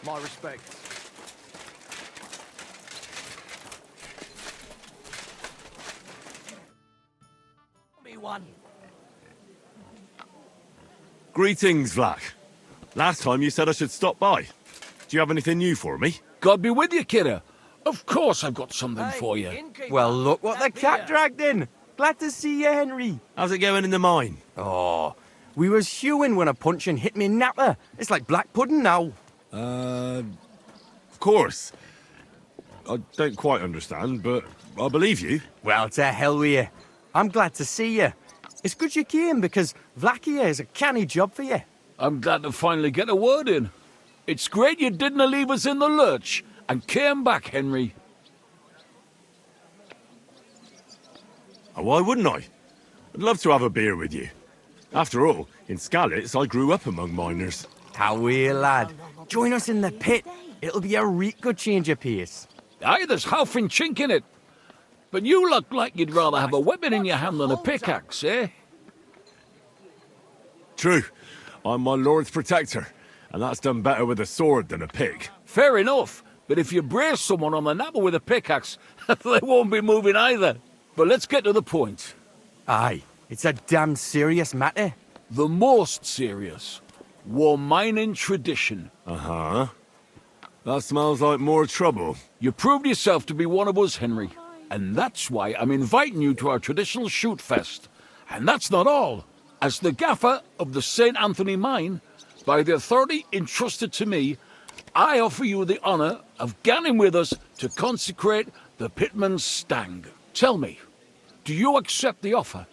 My respects. Me one. Greetings, Vlak. Last time you said I should stop by. Do you have anything new for me? God be with you, kidder. Of course I've got something for you. Well, look what the cat dragged in. Glad to see you, Henry. How's it going in the mine? Oh, we was hewing when a puncheon hit me napper. It's like black pudding now. Of course. I don't quite understand, but I believe you. Well, to hell with you. I'm glad to see you. It's good you came because Vlak here is a canny job for you. I'm glad to finally get a word in. It's great you didn't leave us in the lurch and came back, Henry. Oh, why wouldn't I? I'd love to have a beer with you. After all, in Skalitz, I grew up among miners. How are you, lad? Join us in the pit. It'll be a real good change of pace. Aye, there's half and chink in it. But you look like you'd rather have a weapon in your hand than a pickaxe, eh? True. I'm my lord's protector, and that's done better with a sword than a pick. Fair enough, but if you brace someone on the napper with a pickaxe, they won't be moving either. But let's get to the point. Aye, it's a damn serious matter. The most serious. War mining tradition. Uh-huh. That smells like more trouble. You proved yourself to be one of us, Henry. And that's why I'm inviting you to our traditional shoot fest. And that's not all. As the gaffer of the St. Anthony mine, by the authority entrusted to me, I offer you the honour of ganning with us to consecrate the Pitman's Stang. Tell me, do you accept the offer?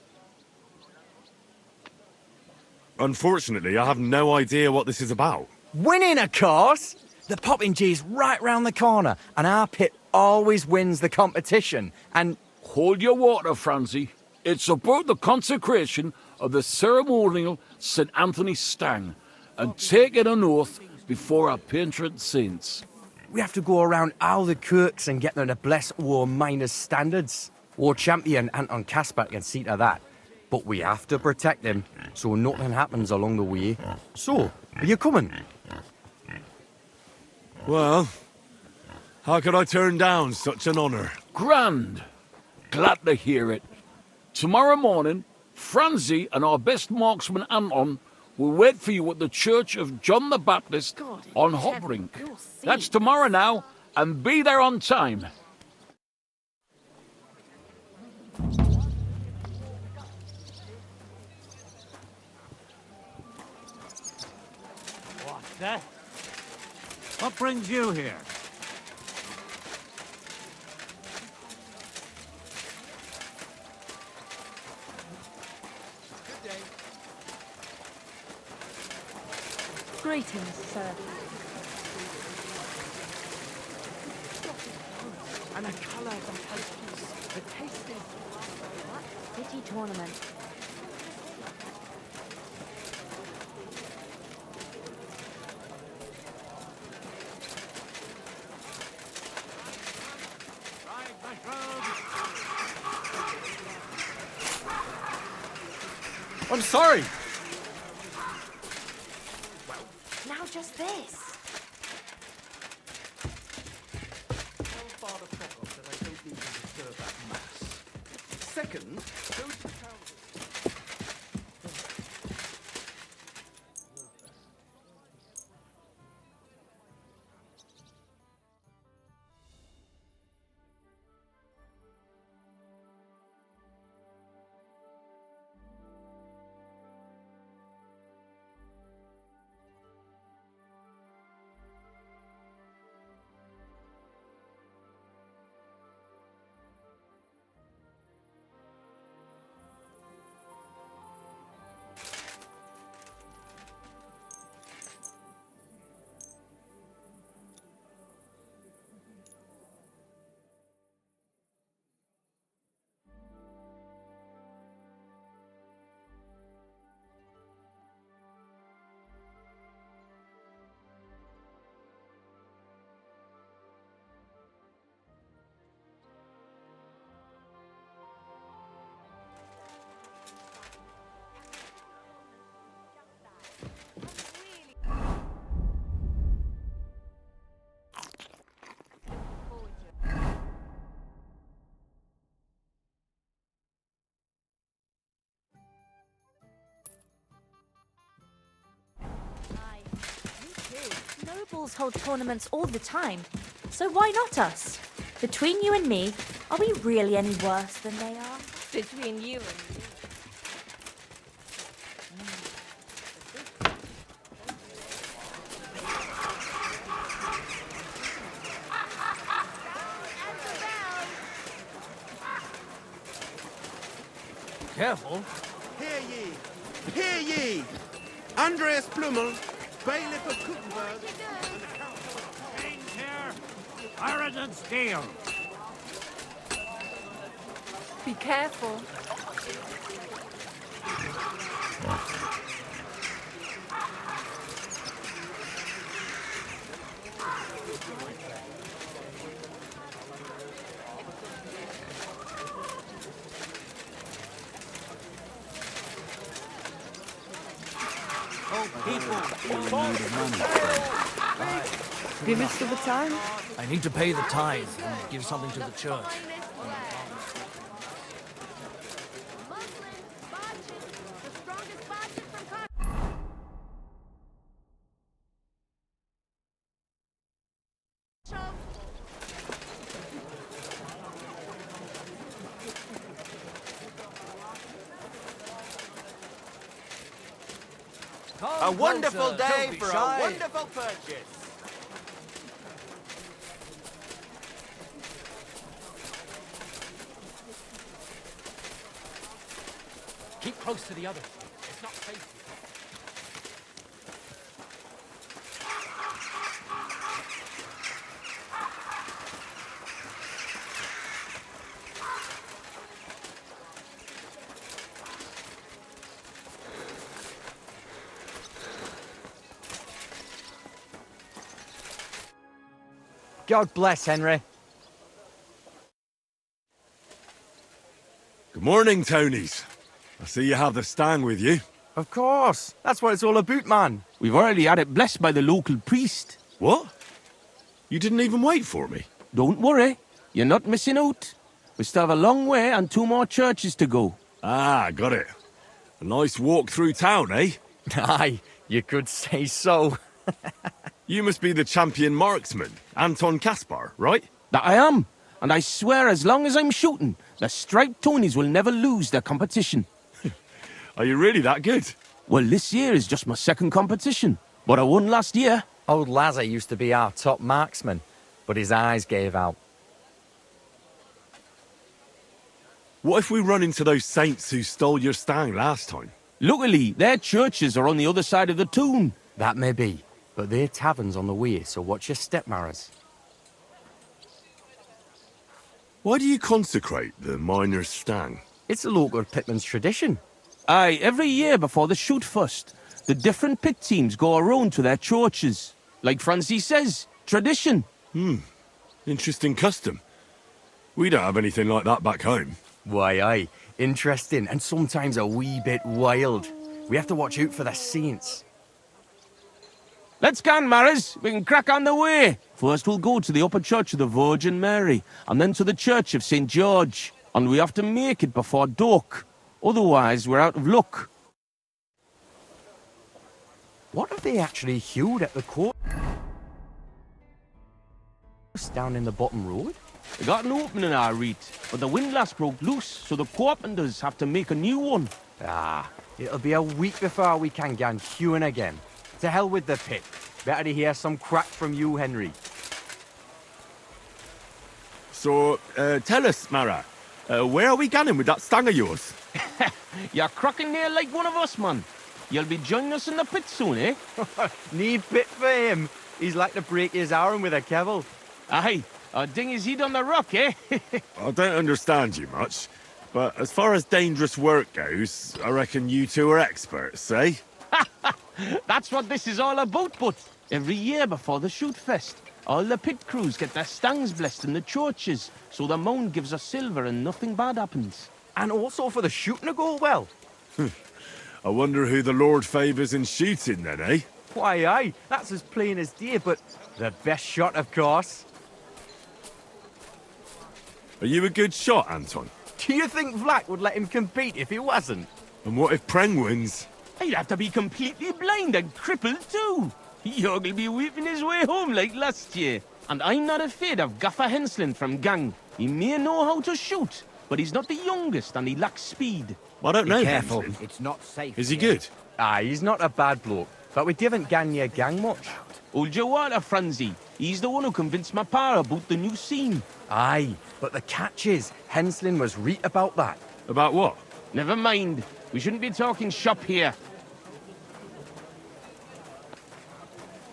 Unfortunately, I have no idea what this is about. Winning, of course! The popping G's right round the corner, and our pit always wins the competition, and... Hold your water, Francie. It's about the consecration of the ceremonial St. Anthony Stang, and taking an oath before our patron saints. We have to go around all the kirks and get them to bless war miners' standards. War champion Anton Kasper can see to that. But we have to protect him, so nothing happens along the way. So, are you coming? Well, how could I turn down such an honour? Grand. Glad to hear it. Tomorrow morning, Francie and our best marksman Anton will wait for you at the Church of John the Baptist on Hobrink. That's tomorrow now, and be there on time. What's that? What brings you here? Greetings, sir. And the colour of the pastries, the taste is... City tournament. I'm sorry! Now just this. Tell Father Prokhor that I don't need to disturb that mass. Second, go to the town... nobles hold tournaments all the time, so why not us? Between you and me, are we really any worse than they are? Between you and me. Careful. Hear ye! Hear ye! Andreas Plummel, bailiff of Kuttenberg, and the council of Change here. Iron and steel. Be careful. Give us the time. I need to pay the tithe and give something to the church. A wonderful day for a wonderful purchase. Keep close to the others. It's not safe. God bless, Henry. Good morning, Tonies. I see you have the stang with you. Of course. That's what it's all about, man. We've already had it blessed by the local priest. What? You didn't even wait for me? Don't worry, you're not missing out. We still have a long way and 2 more churches to go. Ah, got it. A nice walk through town, eh? Aye, you could say so. You must be the champion marksman, Anton Kaspar, right? That I am, and I swear as long as I'm shooting, the striped Tonies will never lose their competition. Are you really that good? Well, this year is just my 2nd competition, but I won last year. Old Lazar used to be our top marksman, but his eyes gave out. What if we run into those saints who stole your stang last time? Luckily, their churches are on the other side of the town. That may be, but their tavern's on the way, so watch your step, Maras. Why do you consecrate the miner's stang? It's a local pitman's tradition. Aye, every year before the shoot first, the different pit teams go around to their churches. Like Francie says, tradition. Interesting custom. We don't have anything like that back home. Why, aye. Interesting, and sometimes a wee bit wild. We have to watch out for the saints. Let's go, Maris. We can crack on the way. First we'll go to the upper church of the Virgin Mary, and then to the church of St. George. And we have to make it before dark. Otherwise, we're out of luck. What have they actually hewed at the court? Down in the bottom road? We got an opening, I read, but the windlass broke loose, so the carpenters have to make a new one. Ah, it'll be a week before we can get hewing again. To hell with the pit. Better to hear some crack from you, Henry. So, tell us, Mara, where are we going with that stang of yours? You're cracking there like one of us, man. You'll be joining us in the pit soon, eh? Need pit for him. He's like to break his arm with a kevil. Aye, a ding his head on the rock, eh? I don't understand you much, but as far as dangerous work goes, I reckon you two are experts, eh? That's what this is all about, but every year before the shoot fest, all the pit crews get their stangs blessed in the churches, so the mound gives us silver and nothing bad happens. And also for the shooting to go well. I wonder who the Lord favours in shooting then, eh? Why, aye, that's as plain as day, but the best shot, of course. Are you a good shot, Anton? Do you think Vlak would let him compete if he wasn't? And what if Preng wins? He'd have to be completely blind and crippled too. You'll be weeping his way home like last year. And I'm not afraid of Gaffer Henslin from Gang. He may know how to shoot, but he's not the youngest and he lacks speed. I don't know. careful. Henslin. It's not safe. Is he here. good? Aye, he's not a bad bloke, but we haven't gang near gang much. Hold your water, Franzi. He's the one who convinced my pa about the new scene. Aye, but the catch is, Henslin was right about that. About what? Never mind. We shouldn't be talking shop here.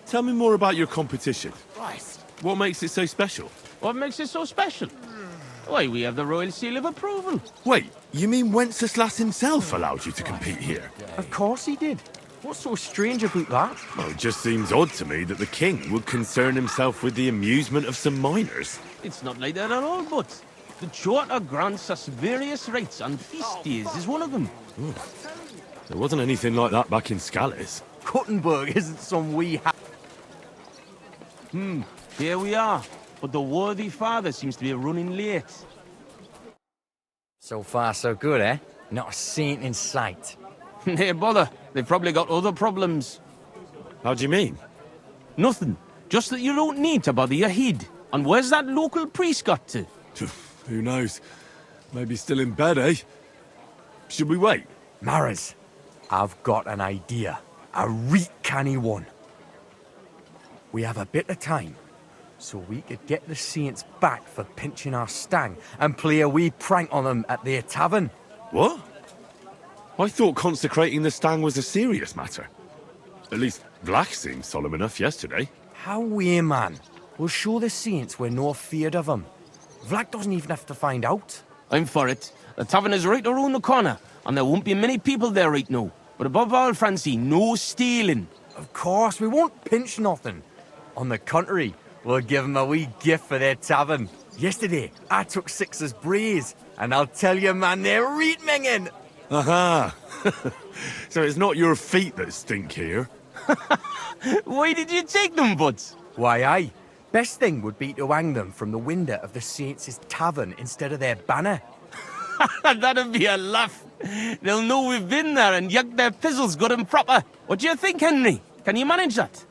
Tell me more about your competition. Christ. What makes it so special? What makes it so special? Why, we have the royal seal of approval. Wait, you mean Wenceslas himself allowed you to compete here? Of course he did. What's so strange about that? Well, it just seems odd to me that the king would concern himself with the amusement of some minors. It's not like that at all, but the charter grants us various rights, and feast days is one of them. There wasn't anything like that back in Scallis. Kuttenberg isn't some wee Here we are, but the worthy father seems to be running late. So far, so good, eh? Not a saint in sight. Hey, bother. They've probably got other problems. How do you mean? Nothing. Just that you don't need to bother your head. And where's that local priest got to? Who knows? Maybe still in bed, eh? Should we wait? Maras, I've got an idea. A reet canny one. We have a bit of time, so we could get the saints back for pinching our stang and play a wee prank on them at their tavern. What? I thought consecrating the stang was a serious matter. At least Vlach seemed solemn enough yesterday. How we, man? We'll show the saints we're no feared of them. Vlad doesn't even have to find out. I'm for it. The tavern is right around the corner, and there won't be many people there right now. But above all, Francie, no stealing. Of course, we won't pinch nothing. On the contrary, we'll give them a wee gift for their tavern. Yesterday, I took 6's braes, and I'll tell you, man, they're reet minging. Aha! So it's not your feet that stink here. Why did you take them, Buds? Why, aye. Best thing would be to hang them from the window of the saints' tavern instead of their banner. That'd be a laugh. They'll know we've been there and yucked their pizzles good and proper. What do you think, Henry? Can you manage that?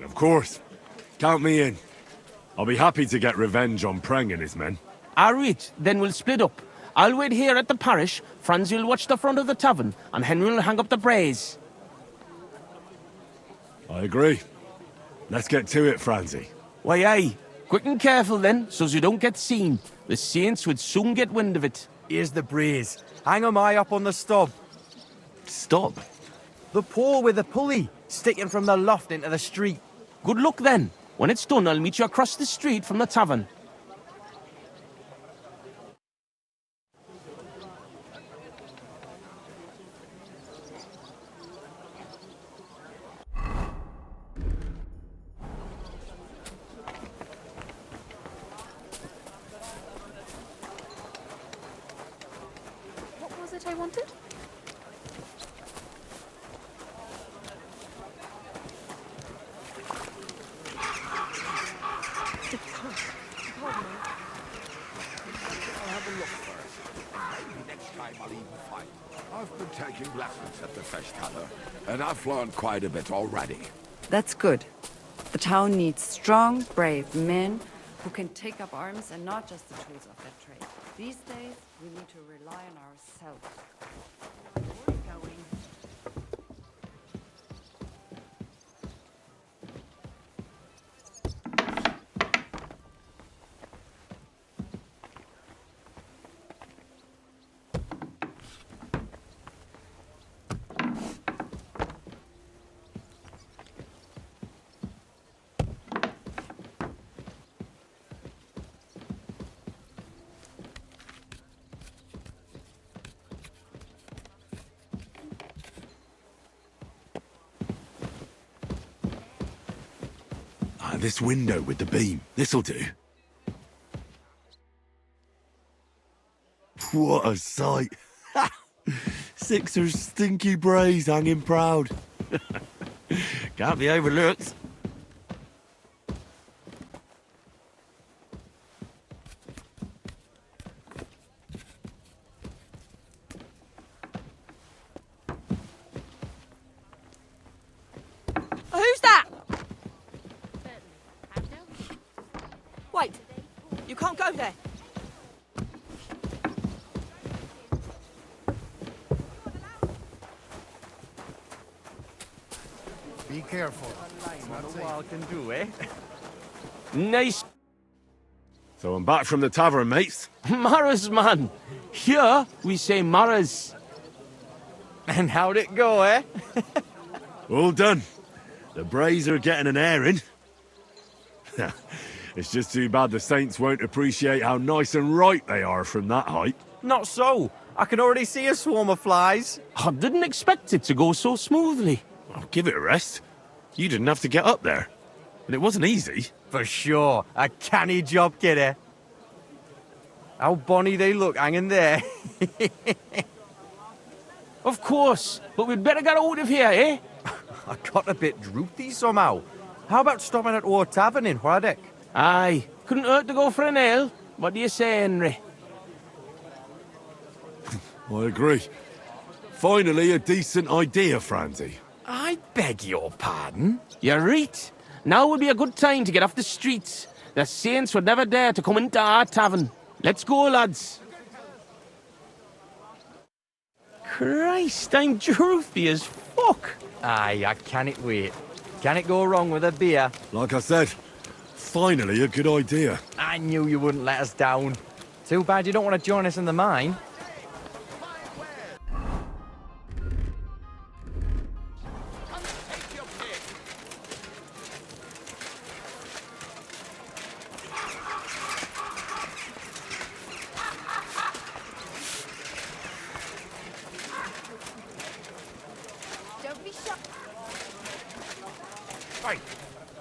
Of course. Count me in. I'll be happy to get revenge on Preng and his men. All right, then we'll split up. I'll wait here at the parish, Franzi will watch the front of the tavern, and Henry will hang up the braes. I agree. Let's get to it, Franzi. Why, aye. Quick and careful then, so's you don't get seen. The saints would soon get wind of it. Here's the braes. Hang 'em high up on the stub. Stop. The pole with the pulley, sticking from the loft into the street. Good luck then. When it's done, I'll meet you across the street from the tavern. What was it I wanted? I've been taking lessons at the Festhalle, and I've learned quite a bit already. That's good. The town needs strong, brave men who can take up arms and not just the tools of their trade. These days, we need to rely on ourselves. Where are you going? This window with the beam. This'll do. What a sight. Sixer's stinky braes hanging proud. Can't be overlooked. can't go there. Be careful. That's all I can do, eh? Nice. So I'm back from the tavern, mates. Maras, man. Here, we say Maras. And how'd it go, eh? All done. The Brays are getting an airing. It's just too bad the Saints won't appreciate how nice and right they are from that height. Not so. I can already see a swarm of flies. I didn't expect it to go so smoothly. I'll give it a rest. You didn't have to get up there. And it wasn't easy. For sure. A canny job, kidder. How bonny they look hanging there. Of course, but we'd better get out of here, eh? I got a bit droopy somehow. How about stopping at our tavern in Hradek? Aye, couldn't hurt to go for an ale. What do you say, Henry? I agree. Finally, a decent idea, Franzi. I beg your pardon? You're right. Now would be a good time to get off the streets. The Saints would never dare to come into our tavern. Let's go, lads. Christ, I'm droopy as fuck. Aye, I can't wait. Can it go wrong with a beer? Like I said, finally a good idea. I knew you wouldn't let us down. Too bad you don't want to join us in the mine. Hey,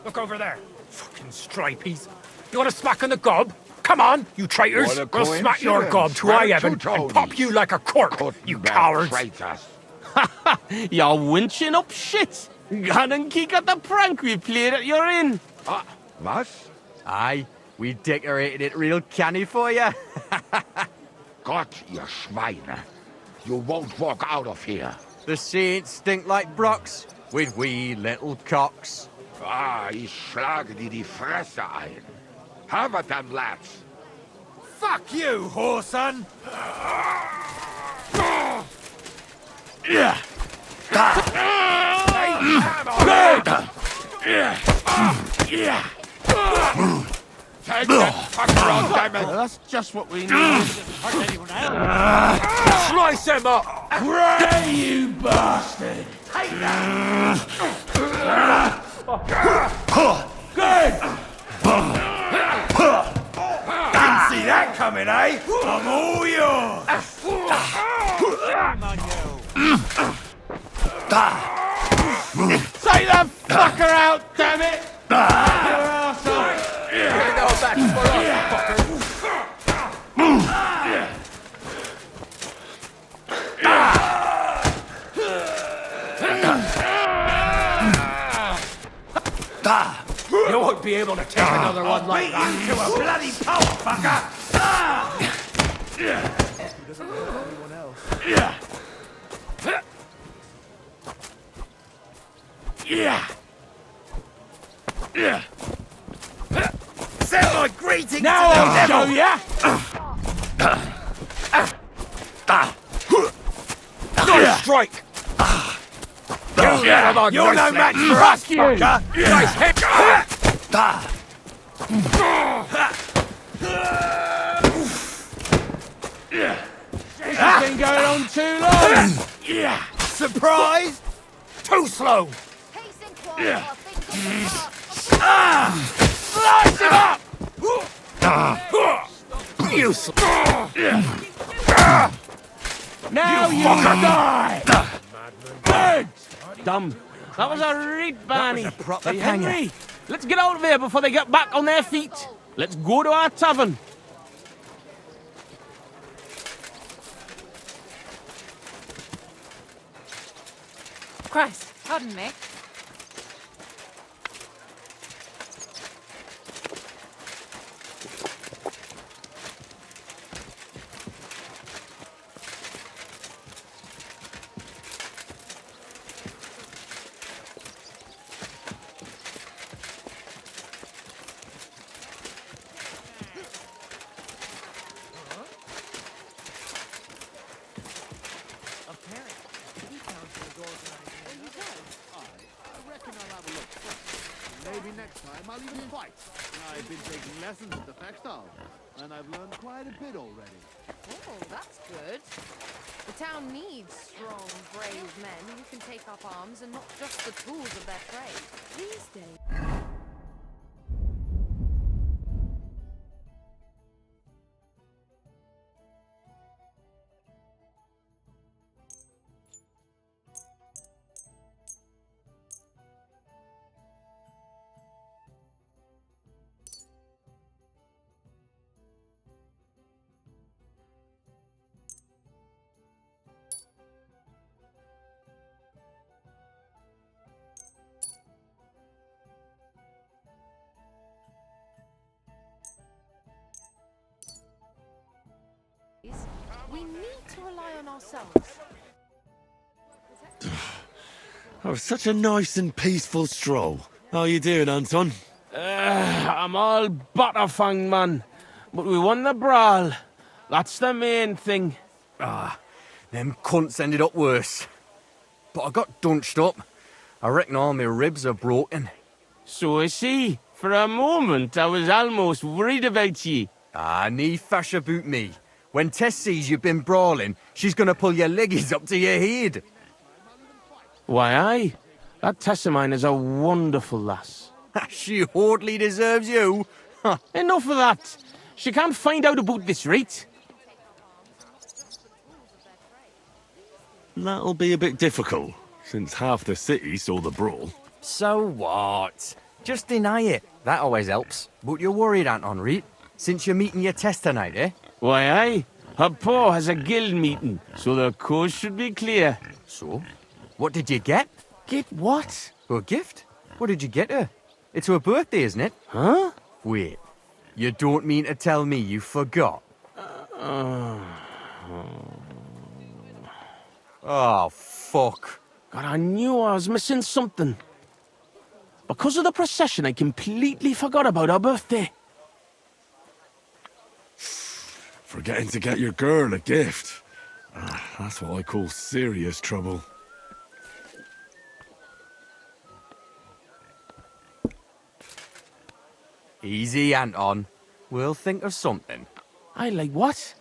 look over there. Fucking stripies. You want to smack on the gob? Come on, you traitors. What a We'll smack your gob to coincidence. I Well, Evan two and pop you like a cork, you cowards. Traitors. You're winching up shit. Gone and kick at the prank we played at your inn. Was? Aye, we decorated it real canny for you. Gott, ihr Schweine. You won't walk out of here. The Saints stink like brocks with wee little cocks. Ich schlage dir die Fresse ein. Have at them, lads. Fuck you, whoreson. Take that fucker on, damn it. That's just what we need. Slice him up. Pray, you bastard! Good. Didn't see that coming, eh? I'm all yours. Take that fucker out, damn it! You won't be able to take another one like that. You a bloody pulp, fucker! Send my greetings Now to the I'll devil! show ya! Nice strike! You're no match for us, fucker! Nice hit! This has been going on too long! Surprise! Too slow! Slice him up! Useless! Now you die! Good! Dumb. That was a reed, Barney. proper Hey, panger. Henry, let's get out of here before they get back on their feet. Let's go to our tavern. Christ, pardon me. Maybe next time I'll even fight. I've been taking lessons at the Fextal, and I've learned quite a bit already. Oh, that's good. The town needs strong, brave men who can take up arms and not just the tools of their trade. These days... We need to rely on ourselves. Oh, such a nice and peaceful stroll. How you doing, Anton? I'm all butterfang, man. But we won the brawl. That's the main thing. Ah, them cunts ended up worse. But I got dunched up. I reckon all my ribs are broken. So I see. For a moment, I was almost worried about ye. Ah, nee fash about me. When Tess sees you've been brawling, she's gonna pull your leggies up to your head. Why, aye. That Tess of mine is a wonderful lass. She hardly deserves you. Enough of that. She can't find out about this, right? That'll be a bit difficult, since half the city saw the brawl. So what? Just deny it. That always helps. But you're worried, Anton, right? Since you're meeting your Tess tonight, eh? Why, aye. Her pa has a guild meeting, so the coast should be clear. So? What did you get? Get what? A gift? What did you get her? It's her birthday, isn't it? Huh? Wait. You don't mean to tell me you forgot? Oh, fuck. God, I knew I was missing something. Because of the procession, I completely forgot about her birthday. Forgetting to get your girl a gift. That's what I call serious trouble. Easy, Anton. We'll think of something. I like what?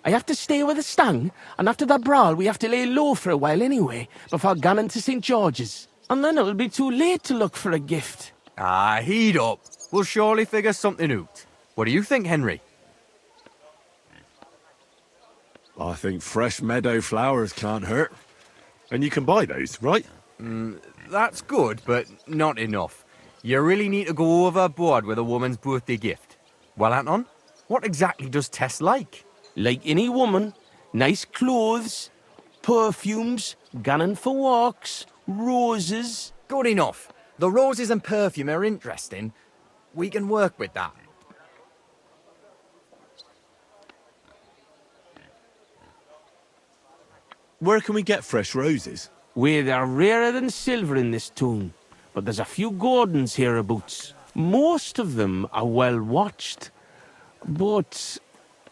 I have to stay with the stang, and after that brawl we have to lay low for a while anyway, before going to St. George's. And then it'll be too late to look for a gift. Ah, heat up. We'll surely figure something out. What do you think, Henry? I think fresh meadow flowers can't hurt. And you can buy those, right? That's good, but not enough. You really need to go overboard with a woman's birthday gift. Well, Anton, what exactly does Tess like? Like any woman, nice clothes, perfumes, going for walks, roses. Good enough. The roses and perfume are interesting. We can work with that. Where can we get fresh roses? Well, they're rarer than silver in this town, but there's a few gardens hereabouts. Most of them are well watched. But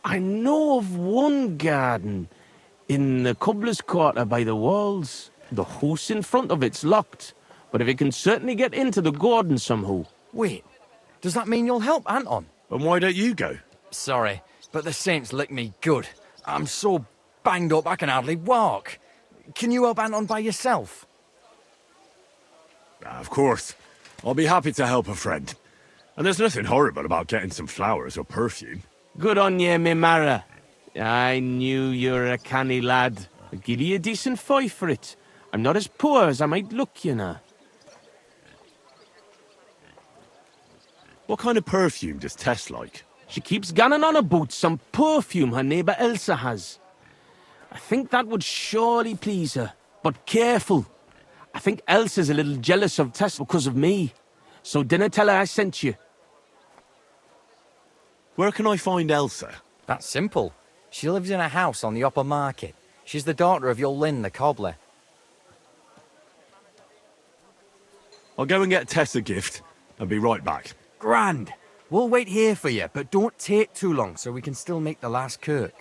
I know of one garden in the cobbler's quarter by the walls. The house in front of it's locked, but if you can certainly get into the garden somehow. Wait, does that mean you'll help Anton? And why don't you go? Sorry, but the saints lick me good. I'm so banged up I can hardly walk. Can you help Anton by yourself? Of course. I'll be happy to help a friend. And there's nothing horrible about getting some flowers or perfume. Good on ye, me Mara. I knew you were a canny lad. I'll give you a decent five for it. I'm not as poor as I might look, you know. What kind of perfume does Tess like? She keeps gunning on about some perfume her neighbour Elsa has. I think that would surely please her. But careful. I think Elsa's a little jealous of Tess because of me. So dinna tell her I sent you. Where can I find Elsa? That's simple. She lives in a house on the upper market. She's the daughter of your Lynn, the cobbler. I'll go and get Tess a gift and be right back. Grand. We'll wait here for you, but don't take too long so we can still make the last kirk.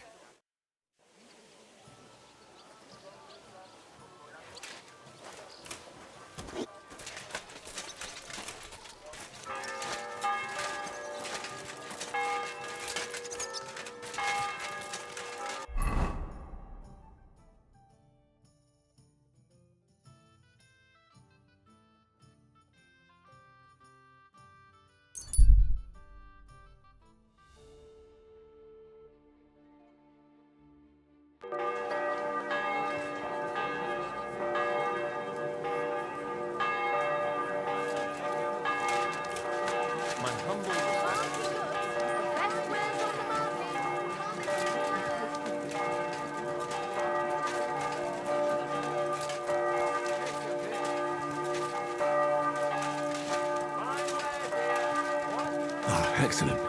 Ah, excellent.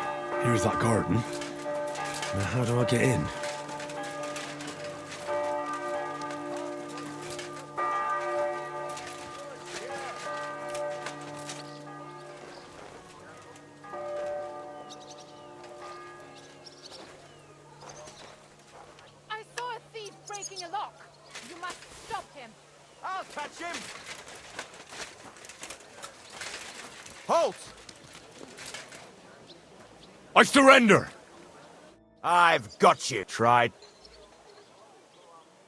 Here's that garden. Now how do I get in? I saw a thief breaking a lock. You must stop him. I'll catch him! Halt! I surrender! I've got you. Tried.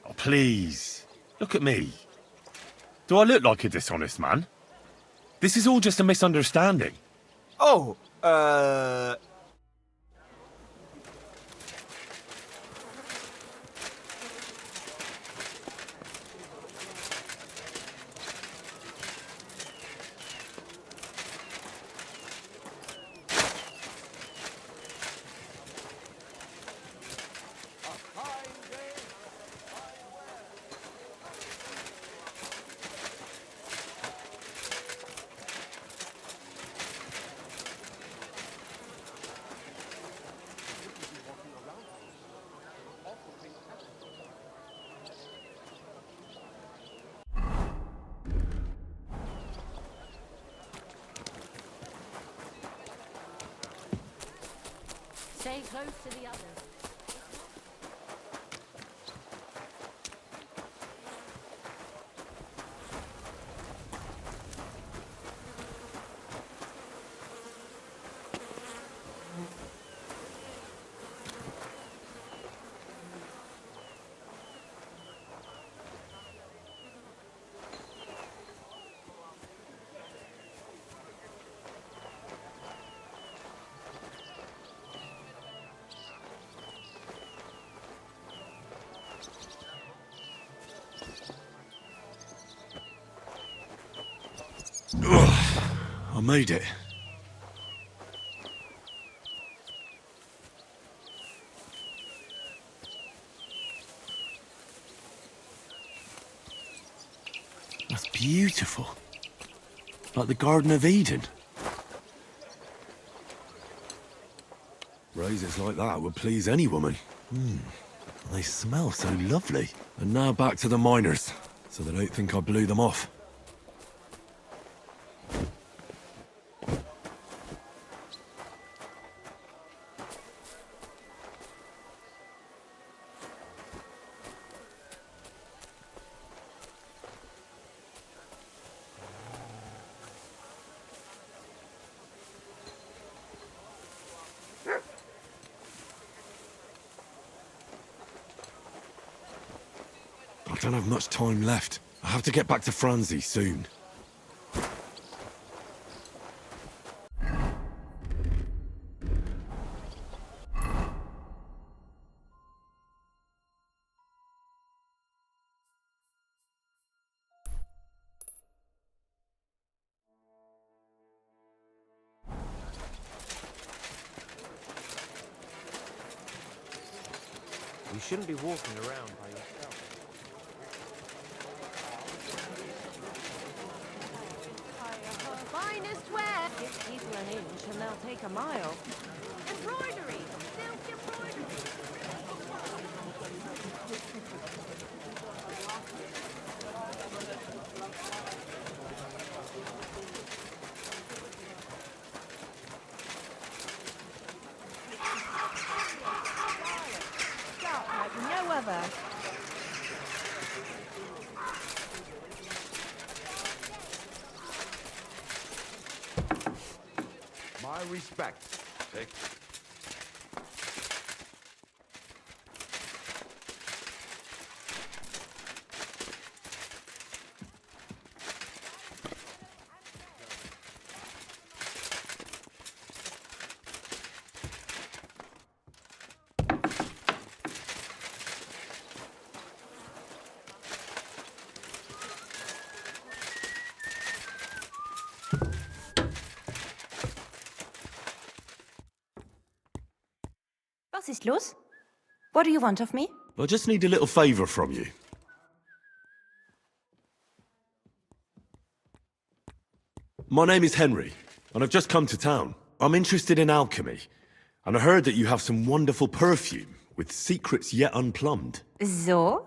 Oh, please. Look at me. Do I look like a dishonest man? This is all just a misunderstanding. Oh, Stay close to the others. I made it. That's beautiful. Like the Garden of Eden. Roses like that would please any woman. They smell so lovely. And now back to the miners, so they don't think I blew them off. I don't have much time left. I have to get back to Franzi soon. you shouldn't be walking around by yourself. Finest wear. Give people an inch and they'll take a mile. Embroidery. Silk embroidery. Sharp like no other. My respects, Dick. Was ist los? What do you want of me? I just need a little favour from you. My name is Henry, and I've just come to town. I'm interested in alchemy, and I heard that you have some wonderful perfume with secrets yet unplumbed. So?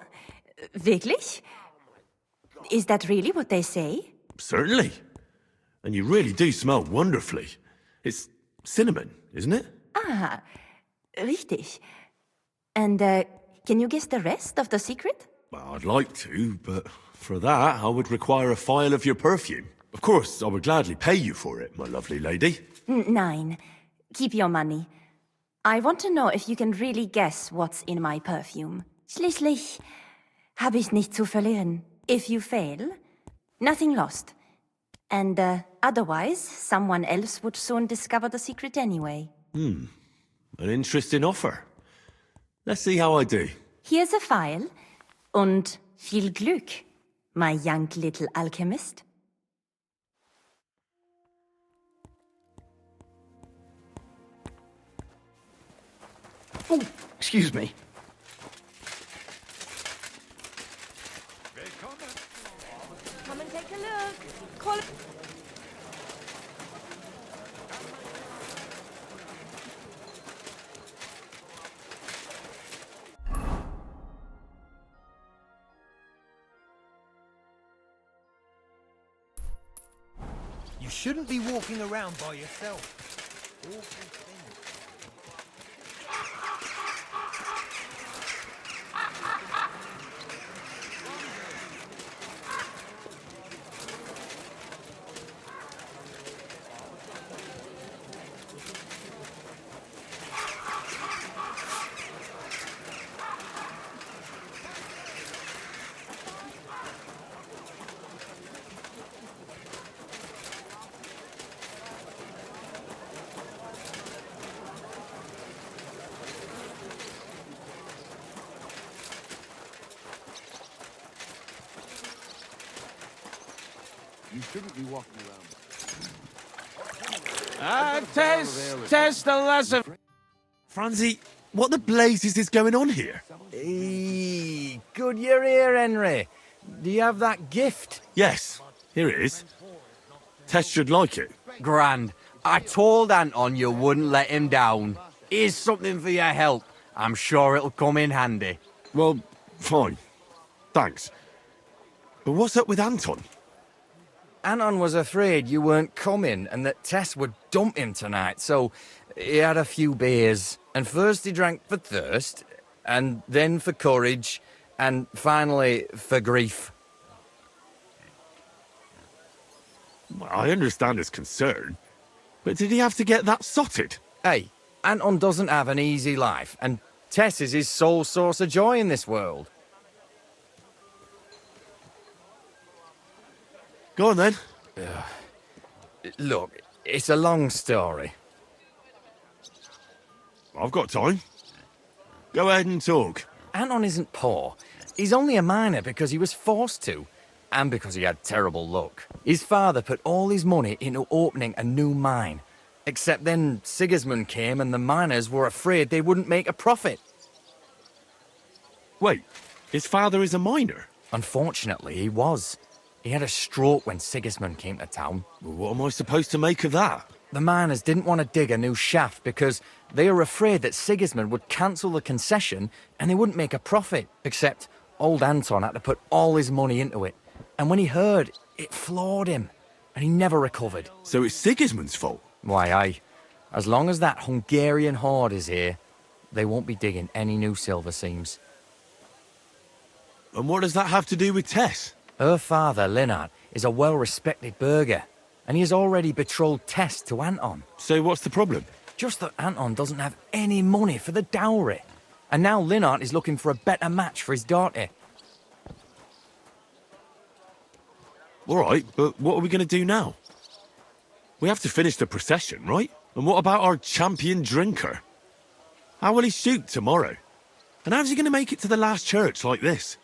Wirklich? Is that really what they say? Certainly. And you really do smell wonderfully. It's cinnamon, isn't it? Ah, richtig. And, can you guess the rest of the secret? Well, I'd like to, but for that, I would require a phial of your perfume. Of course, I would gladly pay you for it, my lovely lady. Nein. Keep your money. I want to know if you can really guess what's in my perfume. Schließlich habe ich nichts zu verlieren. If you fail, nothing lost. And otherwise, someone else would soon discover the secret anyway. An interesting offer. Let's see how I do. Here's a file. Und viel Glück, my young little alchemist. Oh, excuse me. Come and take a look. Call it. You shouldn't be walking around by yourself. Awful thing. You shouldn't be walking around. Test the lesson. Franzi, what the blazes is going on here? Hey, good you're here, Henry. Do you have that gift? Yes, here it is. Tess should like it. Grand. I told Anton you wouldn't let him down. Here's something for your help. I'm sure it'll come in handy. Well, fine. Thanks. But what's up with Anton? Anton was afraid you weren't coming and that Tess would dump him tonight, so he had a few beers. And first he drank for thirst, and then for courage, and finally for grief. Well, I understand his concern, but did he have to get that sotted? Hey, Anton doesn't have an easy life, and Tess is his sole source of joy in this world. Go on then. Look, it's a long story. I've got time. Go ahead and talk. Anton isn't poor. He's only a miner because he was forced to, and because he had terrible luck. His father put all his money into opening a new mine. Except then Sigismund came and the miners were afraid they wouldn't make a profit. Wait, his father is a miner? Unfortunately, he was. He had a stroke when Sigismund came to town. Well, what am I supposed to make of that? The miners didn't want to dig a new shaft because they were afraid that Sigismund would cancel the concession and they wouldn't make a profit. Except old Anton had to put all his money into it. And when he heard, it floored him. And he never recovered. So it's Sigismund's fault? Why, aye. As long as that Hungarian horde is here, they won't be digging any new silver seams. And what does that have to do with Tess? Her father, Linnart, is a well-respected burgher, and he has already betrothed Tess to Anton. So what's the problem? Just that Anton doesn't have any money for the dowry. And now Linnart is looking for a better match for his daughter. All right, but what are we going to do now? We have to finish the procession, right? And what about our champion drinker? How will he shoot tomorrow? And how's he going to make it to the last church like this?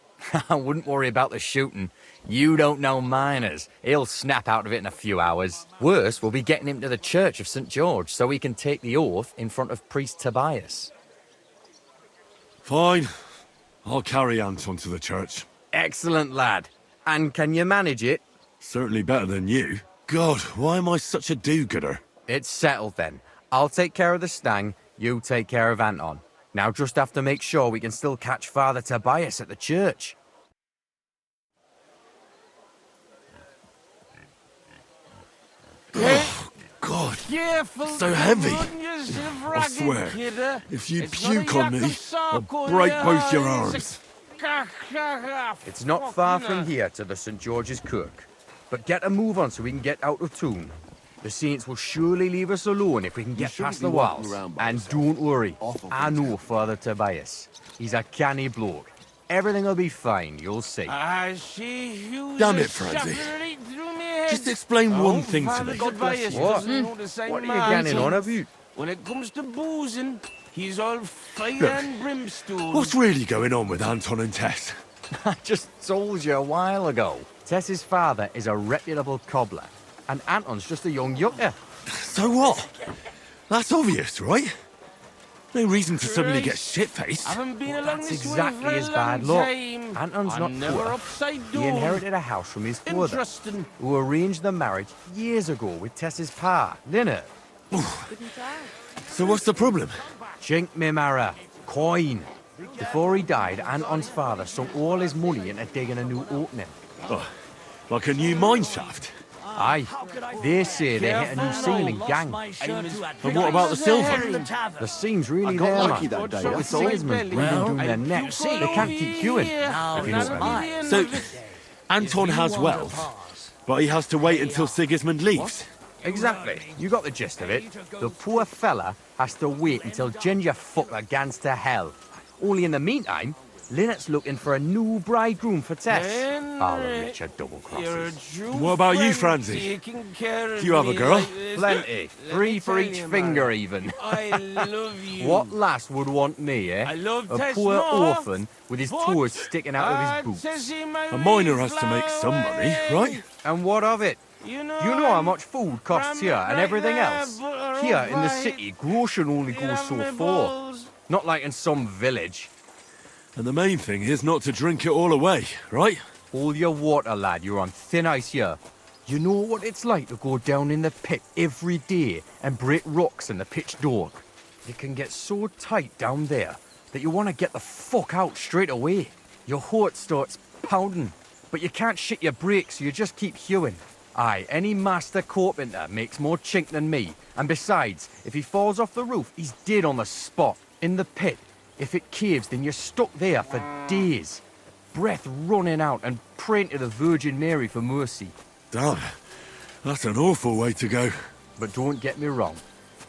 I wouldn't worry about the shooting. You don't know miners. He'll snap out of it in a few hours. Worse, we'll be getting him to the Church of St. George so he can take the oath in front of Priest Tobias. Fine. I'll carry Anton to the church. Excellent, lad. And can you manage it? Certainly better than you. God, why am I such a do-gooder? It's settled then. I'll take care of the stang, you take care of Anton. Now just have to make sure we can still catch Father Tobias at the church. Oh, God. Careful, So heavy. I swear, if you puke on me, I'll break both your arms. It's not far from here to the St. George's Kirk. But get a move on so we can get out of tune. The Saints will surely leave us alone if we can get past the walls. And don't worry, I know Father Tobias. He's a canny bloke. Everything will be fine, you'll see. Damn it, Francie. Just explain one thing to me. What? What are you getting on about? When it comes to boozing, he's all fire Look, and brimstone. What's really going on with Anton and Tess? I just told you a while ago. Tess's father is a reputable cobbler, and Anton's just a young yucca. So what? That's obvious, right? No reason to suddenly get shit-faced. That's exactly his bad luck. Anton's not poor. He inherited a house from his father, who arranged the marriage years ago with Tess's pa, Lynette. So what's the problem? Chink me marrow. Coin. Before he died, Anton's father sunk all his money into digging a new opening. Oh, like a new mine shaft? Aye. They say they hit a new ceiling gang. And what about the silver? The seam's really there, man. But with salesmen breathing down their necks, they can't keep queuing, if you know what I mean. So, Anton has wealth, but he has to wait until Sigismund leaves. Exactly. You got the gist of it. The poor fella has to wait until Ginger fucker gans to hell. Only in the meantime, Lynette's looking for a new bridegroom for Tess. All the Richard double-crosses. What about you, Francie? Do you have a girl? Plenty. 3 for each finger, even. I love you. What lass would want me, eh? I love a Tess poor more, orphan with his toes sticking out of his boots. A miner has to make some money, right? And what of it? You know how much food costs here and everything else? Here in the city, grocery only goes so far. Not like in some village. And the main thing is not to drink it all away, right? Hold your water, lad. You're on thin ice here. You know what it's like to go down in the pit every day and break rocks in the pitch dark. It can get so tight down there that you want to get the fuck out straight away. Your heart starts pounding, but you can't shit your brakes, so you just keep hewing. Aye, any master carpenter makes more chink than me. And besides, if he falls off the roof, he's dead on the spot. In the pit. If it caves, then you're stuck there for days. Breath running out and praying to the Virgin Mary for mercy. Damn, that's an awful way to go. But don't get me wrong.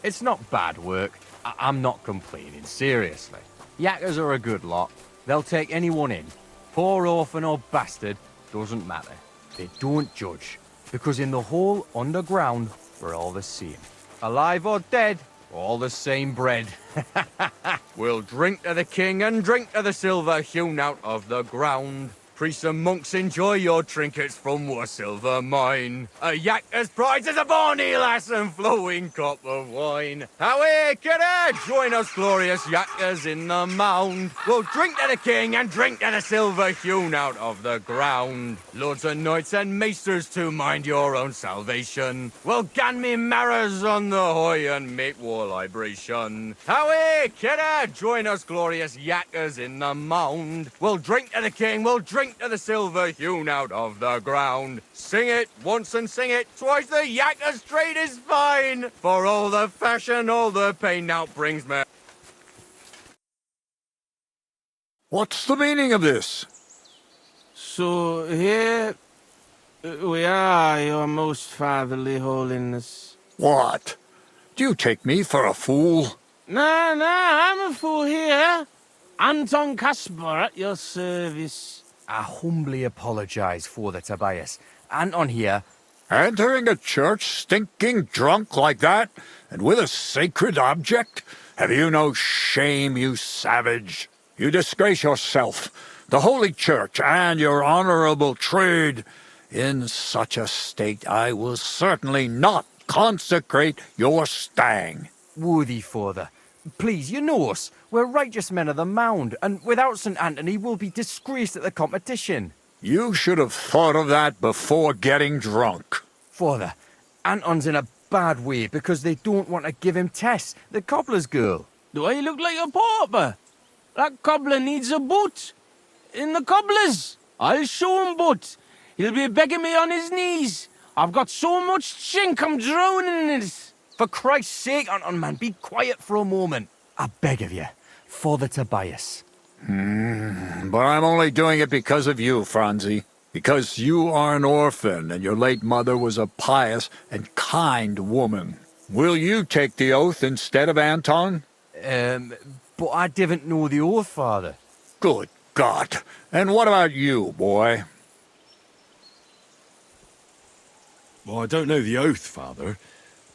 It's not bad work. I'm not complaining, seriously. Yakkers are a good lot. They'll take anyone in. Poor orphan or bastard, doesn't matter. They don't judge. Because in the whole underground, we're all the same. Alive or dead, all the same bread. We'll drink to the king and drink to the silver hewn out of the ground. Priests and monks, enjoy your trinkets from our silver mine. A yakker's prize is a bonny lass and flowing cup of wine. Away, kidder! Join us, glorious yakkers, in the mound. We'll drink to the king and drink to the silver hewn out of the ground. Lords and knights and maesters, to mind your own salvation. Well, gan me marrows on the hoy and make war libration. Away, kidder! Join us, glorious yakkers, in the mound. We'll drink to the king, we'll drink to the silver hewn out of the ground. Sing it once and sing it twice, the yakker's trade is fine. For all the fashion, all the pain now brings me. What's the meaning of this? So here we are, your most fatherly holiness. What? Do you take me for a fool? Nah, I'm a fool here. Anton Caspar at your service. I humbly apologize, Father Tobias. Anton here. Entering a church stinking drunk like that, and with a sacred object? Have you no shame, you savage? You disgrace yourself, the holy church, and your honorable trade. In such a state, I will certainly not consecrate your stang. Worthy Father, please, you know us. We're righteous men of the mound, and without St. Anthony, we'll be disgraced at the competition. You should have thought of that before getting drunk. Father, Anton's in a bad way because they don't want to give him Tess, the cobbler's girl. Do I look like a pauper? That cobbler needs a boot. In the cobbler's. I'll show him boot. He'll be begging me on his knees. I've got so much chink I'm drowning in it. For Christ's sake, Anton, man, be quiet for a moment. I beg of you, Father Tobias. But I'm only doing it because of you, Franzi. Because you are an orphan, and your late mother was a pious and kind woman. Will you take the oath instead of Anton? But I didn't know the oath, Father. Good God. And what about you, boy? Well, I don't know the oath, Father,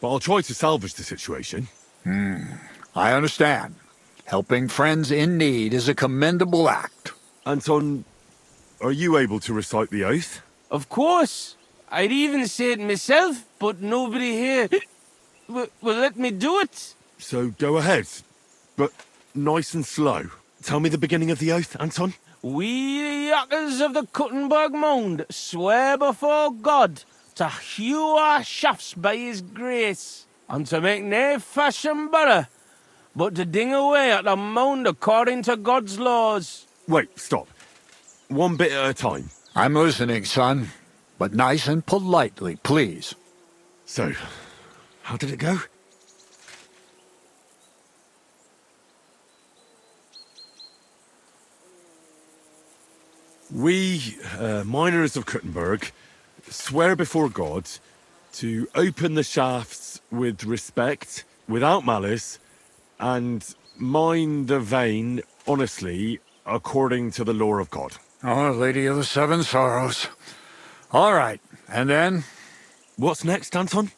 but I'll try to salvage the situation. I understand. Helping friends in need is a commendable act. Anton, are you able to recite the oath? Of course. I'd even say it myself, but nobody here will let me do it. So go ahead, but nice and slow. Tell me the beginning of the oath, Anton. We, the yakkers of the Kuttenberg Mound, swear before God to hew our shafts by his grace, and to make nae fashion better, but to ding away at the mound according to God's laws. Wait, stop. One bit at a time. I'm listening, son. But nice and politely, please. So, how did it go? We, miners of Kuttenberg, swear before God to open the shafts with respect, without malice, and mine the vein honestly, according to the law of God. Oh, Lady of the Seven Sorrows. All right, and then? What's next, Anton?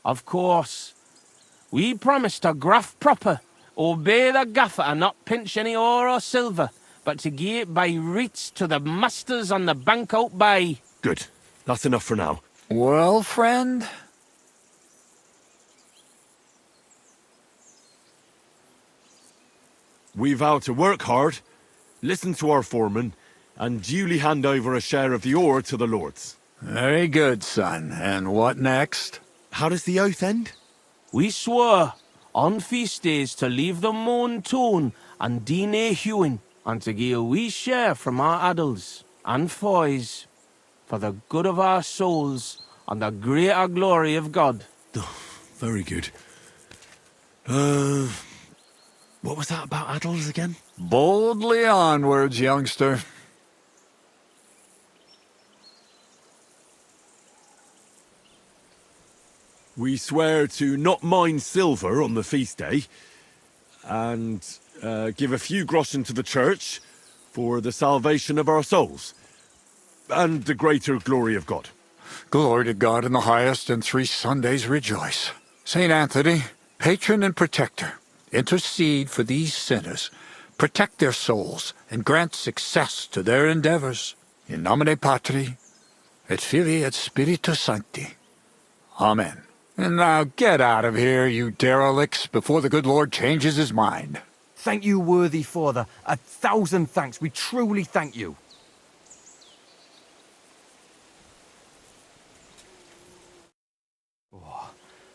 Of course. We promise to graft proper, obey the gaffer and not pinch any ore or silver, but to gie it by reets to the masters on the bank out by. Good. That's enough for now. Well, friend? We vow to work hard, listen to our foreman, and duly hand over a share of the ore to the lords. Very good, son. And what next? How does the oath end? We swore on feast days to leave the moon tone and do nae hewing, and to gie a wee share from our adults and foys for the good of our souls and the greater glory of God. Oh, very good. What was that about adults again? Boldly onwards, youngster. We swear to not mine silver on the feast day, and give a few groschen to the church for the salvation of our souls, and the greater glory of God. Glory to God in the highest, and 3 Sundays rejoice. Saint Anthony, patron and protector, intercede for these sinners, protect their souls, and grant success to their endeavors. In nomine Patri, et Filii et Spiritus Sancti. Amen. And now get out of here, you derelicts, before the good Lord changes his mind. Thank you, worthy Father. 1,000 thanks. We truly thank you. Oh,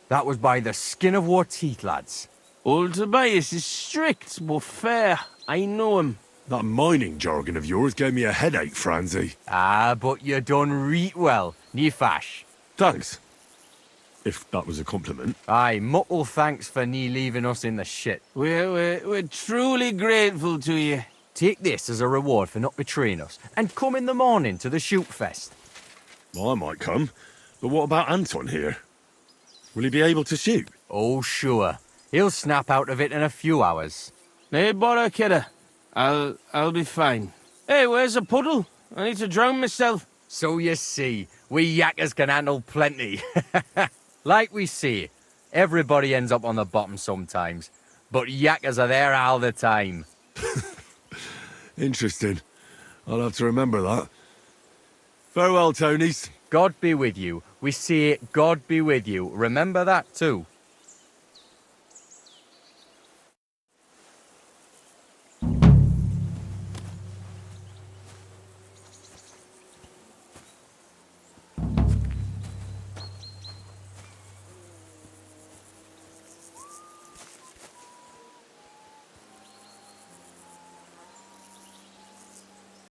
that was by the skin of our teeth, lads. Old Tobias is strict but fair. I know him. That mining jargon of yours gave me a headache, Franzi. Ah, but you done reet well, nie fash. Thanks. If that was a compliment. Aye, muckle thanks for nie leaving us in the shit. We're truly grateful to you. Take this as a reward for not betraying us, and come in the morning to the shoot fest. Well, I might come, but what about Anton here? Will he be able to shoot? Oh, sure. He'll snap out of it in a few hours. Nae bother, kidder. I'll be fine. Hey, where's the puddle? I need to drown myself. So you see, we yakkers can handle plenty. Like we say, everybody ends up on the bottom sometimes, but yakkers are there all the time. Interesting. I'll have to remember that. Farewell, Tonies. God be with you. We say God be with you. Remember that too.